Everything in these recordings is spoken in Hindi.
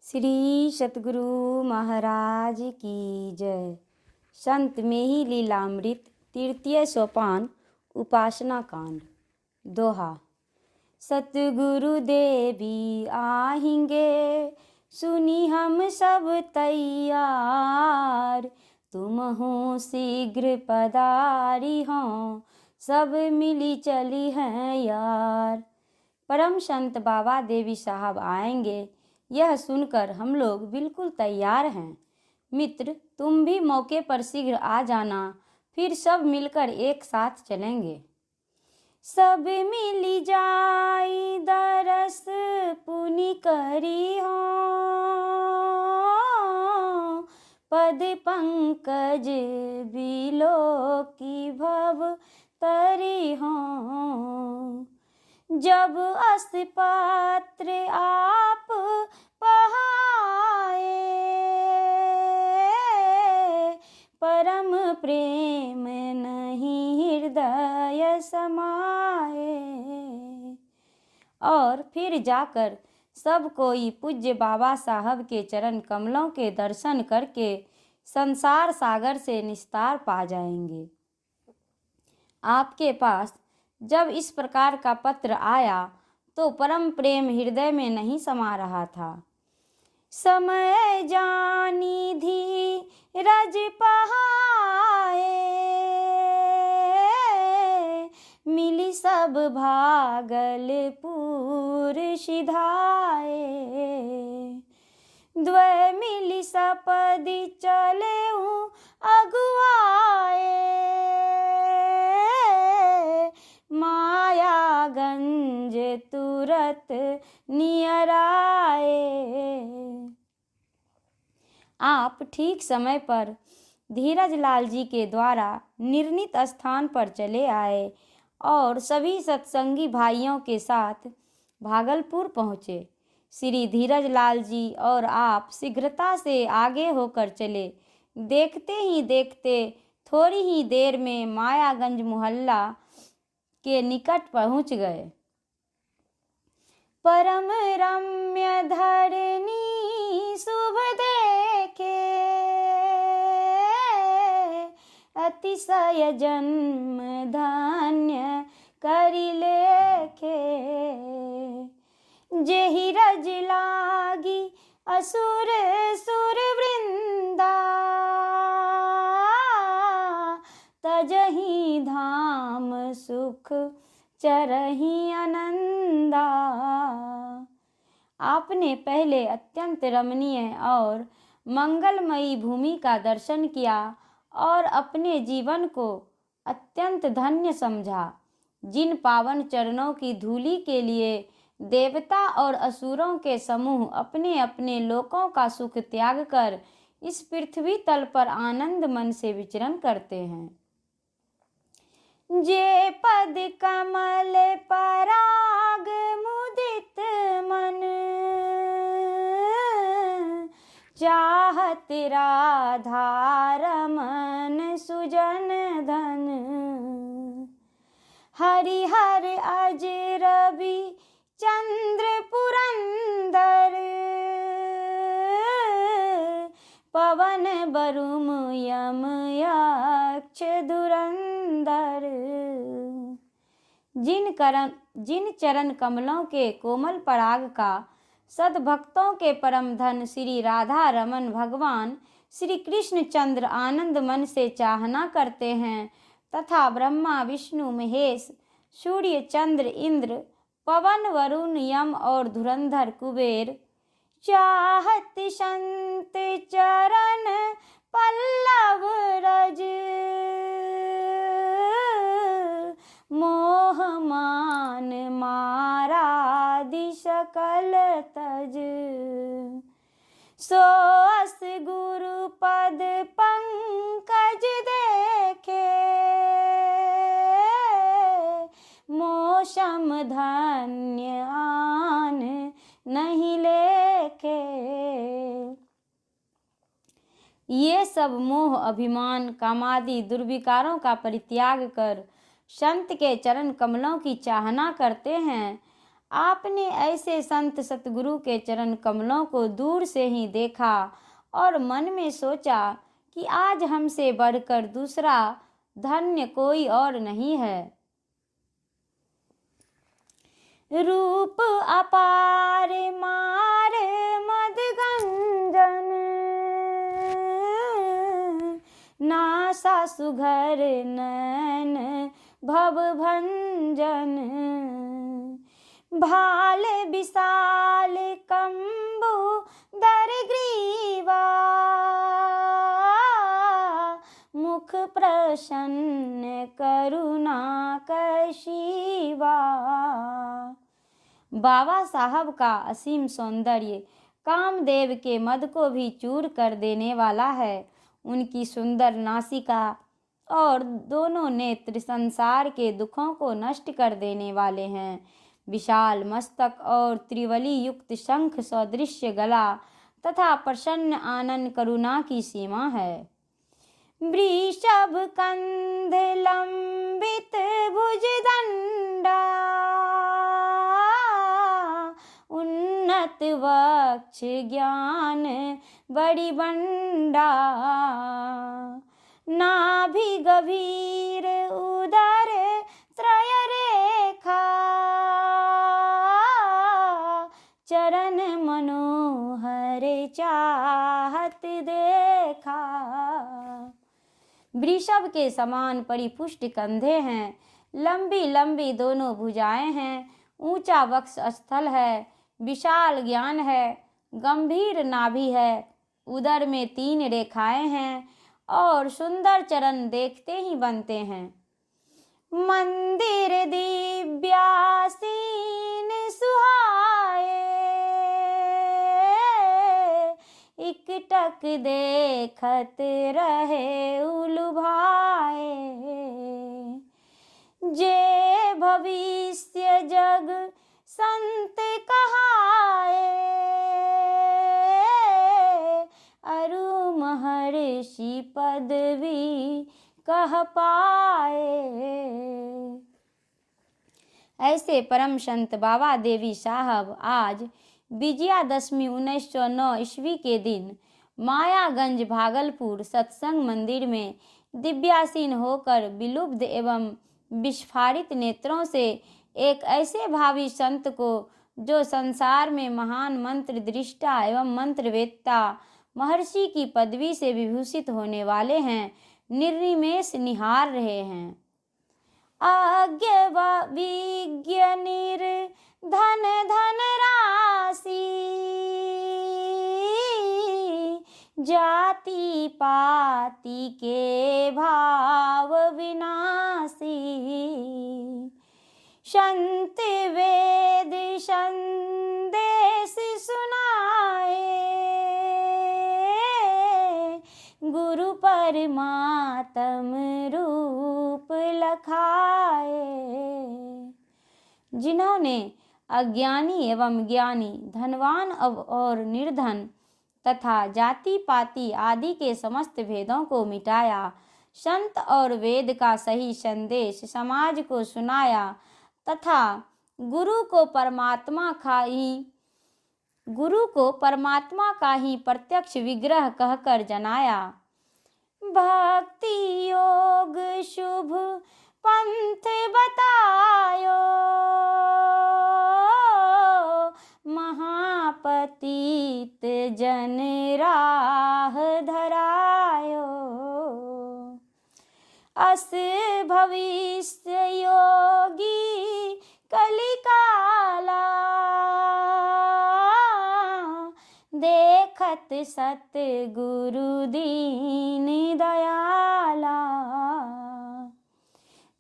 श्री सतगुरु महाराज की जय। संत में ही लीलामृत तृतीय सोपान उपासना कांड। दोहा। सतगुरु देवी आएंगे सुनी हम सब तैयार, तुम हो शीघ्र पधारी हो सब मिली चली हैं यार। परम संत बाबा देवी साहब आएंगे, यह सुनकर हम लोग बिल्कुल तैयार हैं। मित्र, तुम भी मौके पर शीघ्र आ जाना, फिर सब मिलकर एक साथ चलेंगे। सब मिली जाई दरस पुनि करी हो, पद पंकज बिलो की भव तरी हो। जब अस पात्र आप पहाए, परम प्रेम नहीं हृदय समाए। और फिर जाकर सब कोई पूज्य बाबा साहब के चरण कमलों के दर्शन करके संसार सागर से निस्तार पा जाएंगे। आपके पास जब इस प्रकार का पत्र आया तो परम प्रेम हृदय में नहीं समा रहा था। समय जानी धीरज पहाए, मिली सब भागलपुर सिधाए। द्वय मिली सपदि चले अगुआए, मायागंज तुरत नियर आए। आप ठीक समय पर धीरज लाल जी के द्वारा निर्णीत स्थान पर चले आए और सभी सत्संगी भाइयों के साथ भागलपुर पहुँचे। श्री धीरज लाल जी और आप शीघ्रता से आगे होकर चले। देखते ही देखते थोड़ी ही देर में मायागंज मोहल्ला के निकट पहुँच गए। परम रम्य धरनी शुभ देखे, अतिशय जन्म धन्य करि लेखे। जेहि रज लागी असुर सुर वृंदा, तजहि धाम सुख चरहि आनंदा। आपने पहले अत्यंत रमणीय और मंगलमयी भूमि का दर्शन किया और अपने जीवन को अत्यंत धन्य समझा। जिन पावन चरणों की धूलि के लिए देवता और असुरों के समूह अपने अपने लोकों का सुख त्याग कर इस पृथ्वी तल पर आनंद मन से विचरण करते हैं। जे पद कमल पराग मुदित मन, चाहत राधा रमन सुजन धन। हरिहर अज रवि चंद्र पुरंदर, पवन बरुम यम यक्ष धुरंधर। जिन चरण कमलों के कोमल पराग का सद्भक्तों के परम धन श्री राधा रमन भगवान श्री कृष्ण चंद्र आनंद मन से चाहना करते हैं, तथा ब्रह्मा विष्णु महेश सूर्य चंद्र इंद्र पवन वरुण यम और धुरंधर कुबेर चाहत संत चरण पल्लव रज, मोह मान मारादि सकल तज। सो अस गुरु पद पंकज देखे, मोसम धन्य आन नहीं लेखे। ये सब मोह अभिमान कामादि दुर्विकारों का परित्याग कर संत के चरण कमलों की चाहना करते हैं। आपने ऐसे संत सतगुरु के चरण कमलों को दूर से ही देखा और मन में सोचा कि आज हमसे बढ़कर दूसरा धन्य कोई और नहीं है। रूप अपार मार मदगंजन, नासा सुघर नैन भव भंजन, भाल विशाल कंबु दर ग्रीवा, मुख प्रसन्न करुणा कशिवा। बाबा साहब का असीम सौंदर्य कामदेव के मद को भी चूर कर देने वाला है। उनकी सुंदर नासिका और दोनों नेत्र संसार के दुखों को नष्ट कर देने वाले हैं। विशाल मस्तक और त्रिवली युक्त शंख सदृश्य गला तथा प्रसन्न आनंद करुणा की सीमा है। वृषभ कंध लंबित भुजदंडा, उन्नत वक्ष ज्ञान बड़ी बंडा, नाभि गभीर उदर त्रय रेखा, चरण मनोहर चाहत देखा। वृषभ के समान परिपुष्ट कंधे हैं, लंबी लंबी दोनों भुजाएं हैं, ऊंचा वक्ष स्थल है, विशाल ज्ञान है, गंभीर नाभि है, उदर में 3 रेखाएं हैं और सुंदर चरण देखते ही बनते हैं। मंदिर दिव्यासीन सुहाए, इकटक देखत रहे उलुभाए, जे भविष्य जग संत कहाए, अरु महर्षि पदवी कह पाए। ऐसे परम संत बाबा देवी साहब आज विजयादशमी 1909 ईस्वी के दिन मायागंज भागलपुर सत्संग मंदिर में दिव्यासीन होकर विलुब्ध एवं विस्फारित नेत्रों से एक ऐसे भावी संत को, जो संसार में महान मंत्र दृष्टा एवं मंत्रवेत्ता महर्षि की पदवी से विभूषित होने वाले हैं, निर्निमेष निहार रहे हैं। आज्ञ विज्ञ निर्धन धन राशि, जाति पाति के भाव विनाशी, संत वेद संदेश सुनाए, गुरु परमात्म रूप लखाए। जिन्होंने अज्ञानी एवं ज्ञानी, धनवान और निर्धन तथा जाति पाति आदि के समस्त भेदों को मिटाया, संत और वेद का सही संदेश समाज को सुनाया तथा गुरु को परमात्मा का ही प्रत्यक्ष विग्रह कहकर जनाया। भक्ति योग शुभ पंथ बतायो, महापतित जन राह धरायो, अस भविष्य योगी कलिकाला, देखत सत गुरु दीन दयाला।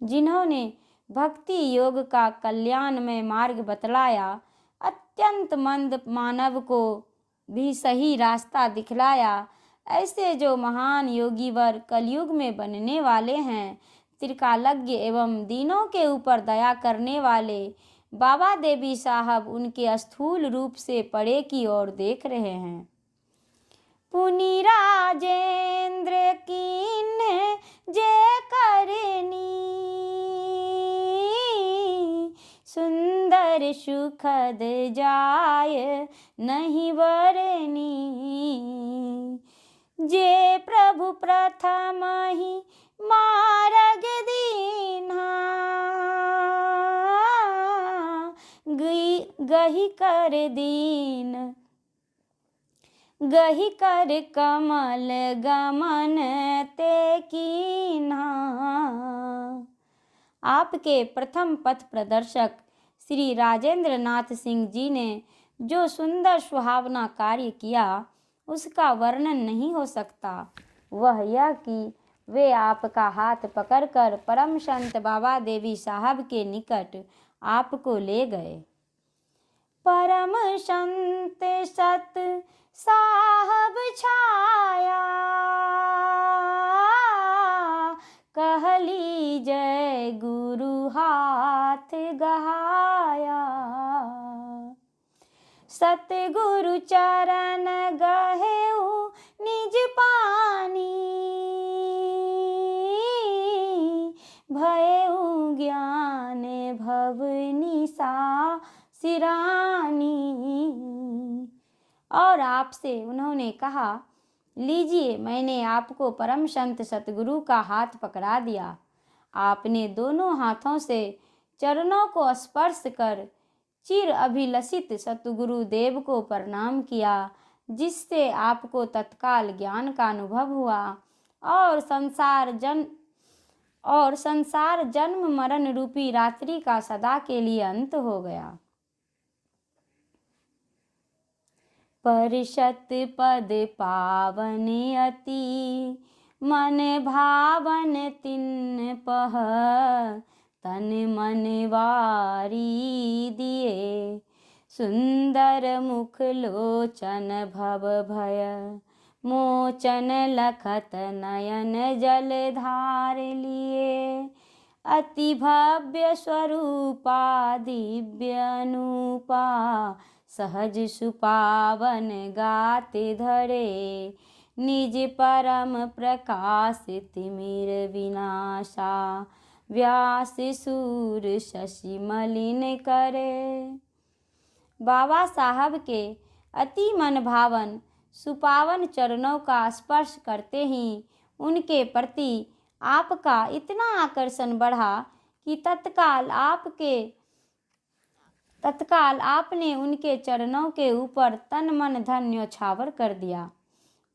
जिन्होंने भक्ति योग का कल्याणमय मार्ग बतलाया, अत्यंत मंद मानव को भी सही रास्ता दिखलाया, ऐसे जो महान योगी वर कलयुग में बनने वाले हैं, त्रिकालज्ञ एवं दीनों के ऊपर दया करने वाले बाबा देवी साहब उनके स्थूल रूप से परे की ओर देख रहे हैं। पुनि राजेंद्र कीन्ह जे करनी, सुंदर सुखद जाय नहीं वरनी। जे प्रभु प्रथम ही मार्ग दीन्हा, गही कर दीन, गही कर कमल गमन ते कीन्हा। आपके प्रथम पथ प्रदर्शक श्री राजेंद्र नाथ सिंह जी ने जो सुंदर सुहावना कार्य किया उसका वर्णन नहीं हो सकता। वह यह कि वे आपका हाथ पकड़कर परम संत बाबा देवी साहब के निकट आपको ले गए। परम संत सत साहब छाया, कहली जय गुरु हाथ गहाया। सतगुरु चरण गहेउ निज पानी, भयउ ज्ञान भवनिसा सिरानी। और आपसे उन्होंने कहा, लीजिए मैंने आपको परम संत सतगुरु का हाथ पकड़ा दिया। आपने दोनों हाथों से चरणों को स्पर्श कर चिर अभिलषित सतगुरु देव को प्रणाम किया, जिससे आपको तत्काल ज्ञान का अनुभव हुआ और संसार जन्म मरण रूपी रात्रि का सदा के लिए अंत हो गया। परिषत पद पावन अति, मन भावन तिन पह, तन मन वारी दिए। सुंदर मुख लोचन भव भय मोचन, लखत नयन जल धार लिए। अति भव्य स्वरूपा दिव्य अनूपा, सहज सुपावन गाते धरे। निज परम प्रकाश तिमिर विनाशा, व्यास सूर शशि मलिन करे। बाबा साहब के अति मन भावन सुपावन चरणों का स्पर्श करते ही उनके प्रति आपका इतना आकर्षण बढ़ा कि तत्काल आपने उनके चरणों के ऊपर तन मन धन न्यौछावर कर दिया।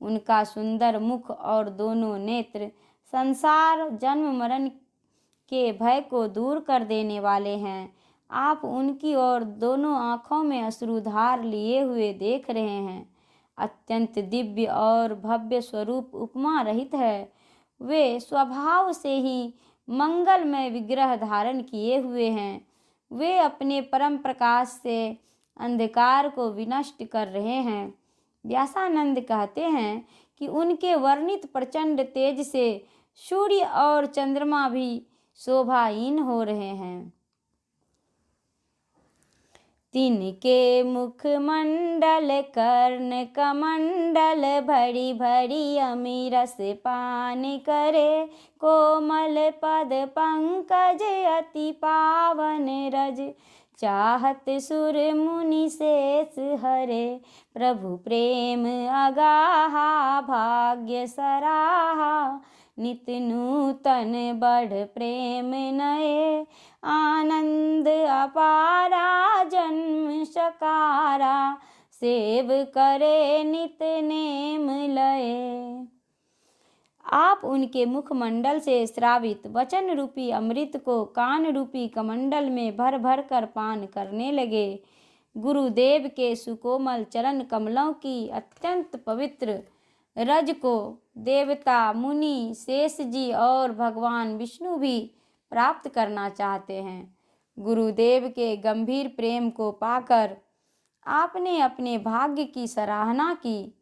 उनका सुंदर मुख और दोनों नेत्र संसार जन्म मरण के भय को दूर कर देने वाले हैं। आप उनकी ओर दोनों आँखों में अश्रुधार लिए हुए देख रहे हैं। अत्यंत दिव्य और भव्य स्वरूप उपमा रहित है। वे स्वभाव से ही मंगलमय विग्रह धारण किए हुए हैं। वे अपने परम प्रकाश से अंधकार को विनष्ट कर रहे हैं। व्यासानंद कहते हैं कि उनके वर्णित प्रचंड तेज से सूर्य और चंद्रमा भी शोभाहीन हो रहे हैं। तिनके मुख मंडल कर्ण कमंडल, भरी भरी अमीरस पान करे। कोमल पद पंकज अति पावन रज, चाहत सुर मुनि शेष हरे। प्रभु प्रेम अगाहा भाग्य सराहा, नित नूतन बढ़ प्रेम नए। आनंद अपारा जन्म सकारा, सेव करे नित नेम लये। आप उनके मुखमंडल से श्रावित वचन रूपी अमृत को कान रूपी कमंडल में भर भर कर पान करने लगे। गुरुदेव के सुकोमल चरण कमलों की अत्यंत पवित्र रज को देवता मुनि शेष जी और भगवान विष्णु भी प्राप्त करना चाहते हैं। गुरुदेव के गंभीर प्रेम को पाकर आपने अपने भाग्य की सराहना की।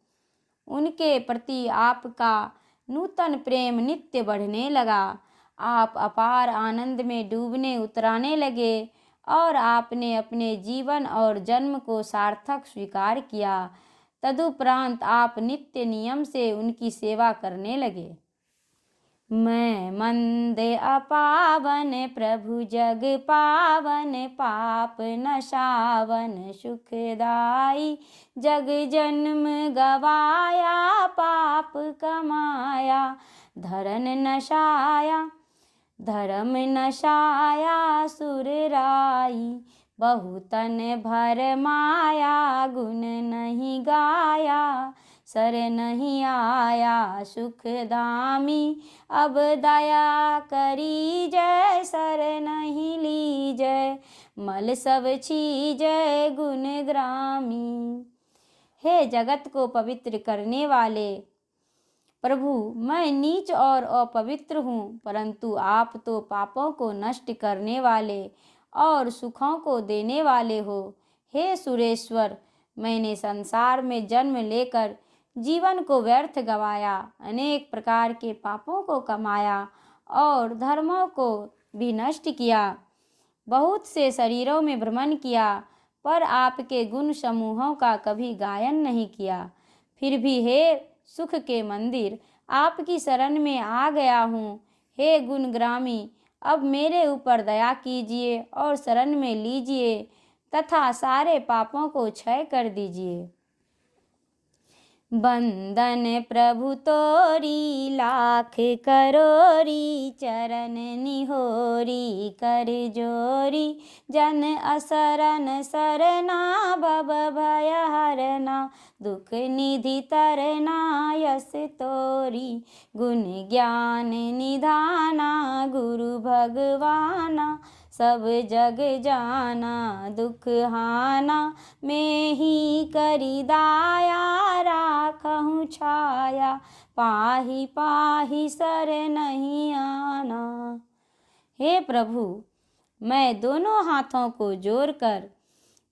उनके प्रति आपका नूतन प्रेम नित्य बढ़ने लगा। आप अपार आनंद में डूबने उतराने लगे और आपने अपने जीवन और जन्म को सार्थक स्वीकार किया। तदुपरांत आप नित्य नियम से उनकी सेवा करने लगे। मैं मंद अपावन प्रभु जग पावन, पाप नशावन सुखदाई। जग जन्म गवाया पाप कमाया, धरन नशाया धर्म नशाया सुर राई। बहुतन भर माया गुण नहीं गाया, सर नहीं आया सुखदामी। अब दया करी जय सर नहीं ली जय, मल सब छीजय गुण ग्रामी। हे जगत को पवित्र करने वाले प्रभु, मैं नीच और अपवित्र हूँ, परंतु आप तो पापों को नष्ट करने वाले और सुखों को देने वाले हो। हे सुरेश्वर, मैंने संसार में जन्म लेकर जीवन को व्यर्थ गवाया, अनेक प्रकार के पापों को कमाया और धर्मों को भी नष्ट किया। बहुत से शरीरों में भ्रमण किया, पर आपके गुण समूहों का कभी गायन नहीं किया। फिर भी हे सुख के मंदिर, आपकी शरण में आ गया हूँ। हे गुणग्रामी, अब मेरे ऊपर दया कीजिए और शरण में लीजिए तथा सारे पापों को क्षय कर दीजिए। बंदन प्रभु तोरी लाख करोरी, चरण निहोरी कर जोरी। जन असरन सरना भव भय हरना, दुख निधि तरना यस तोरी। गुण ज्ञान निधाना गुरु भगवाना, सब जग जाना दुख हाना। मैं ही करी दाया राखहूँ छाया, पाही पाही सर नहीं आना। हे प्रभु, मैं दोनों हाथों को जोड़कर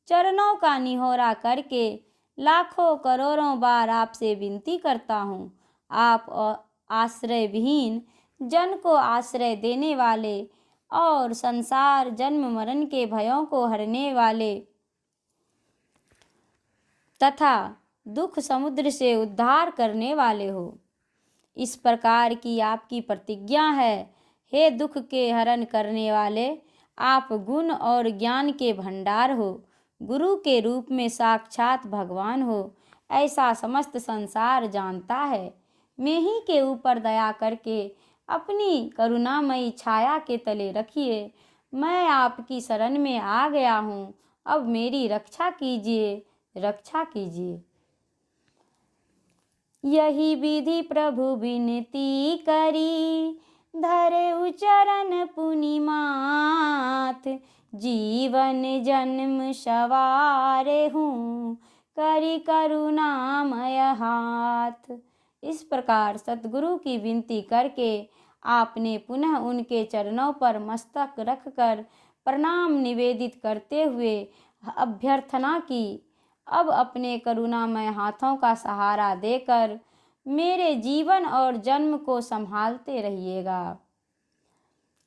चरणों का निहोरा करके लाखों करोड़ों बार आपसे विनती करता हूँ। आप आश्रय विहीन जन को आश्रय देने वाले और संसार जन्म मरण के भयों को हरने वाले तथा दुख समुद्र से उद्धार करने वाले हो। इस प्रकार की आपकी प्रतिज्ञा है। हे दुख के हरण करने वाले, आप गुण और ज्ञान के भंडार हो, गुरु के रूप में साक्षात भगवान हो, ऐसा समस्त संसार जानता है। मैं ही के ऊपर दया करके अपनी करुणामयी छाया के तले रखिए। मैं आपकी शरण में आ गया हूँ, अब मेरी रक्षा कीजिए, रक्षा कीजिए। यही विधि प्रभु विनती करी, धरे उचरण पुनि माथ। जीवन जन्म सवारे हूँ, करी करुणामय हाथ। इस प्रकार सतगुरु की विनती करके आपने पुनः उनके चरणों पर मस्तक रखकर प्रणाम निवेदित करते हुए अभ्यर्थना की, अब अपने करुणामय हाथों का सहारा देकर मेरे जीवन और जन्म को संभालते रहिएगा।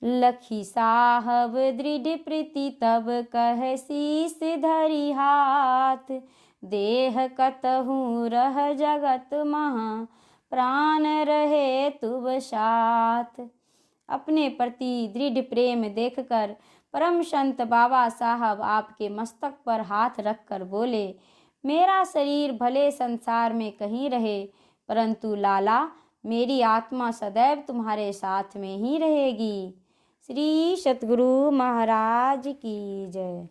लखी साहब दृढ़ प्रीति तब कह शीस धरी हाथ। देह कतहूँ रह जगत महा, प्राण रहे तुब साथ। अपने प्रति दृढ़ प्रेम देखकर परम संत बाबा साहब आपके मस्तक पर हाथ रखकर बोले, मेरा शरीर भले संसार में कहीं रहे, परंतु लाला, मेरी आत्मा सदैव तुम्हारे साथ में ही रहेगी। श्री सतगुरु महाराज की जय।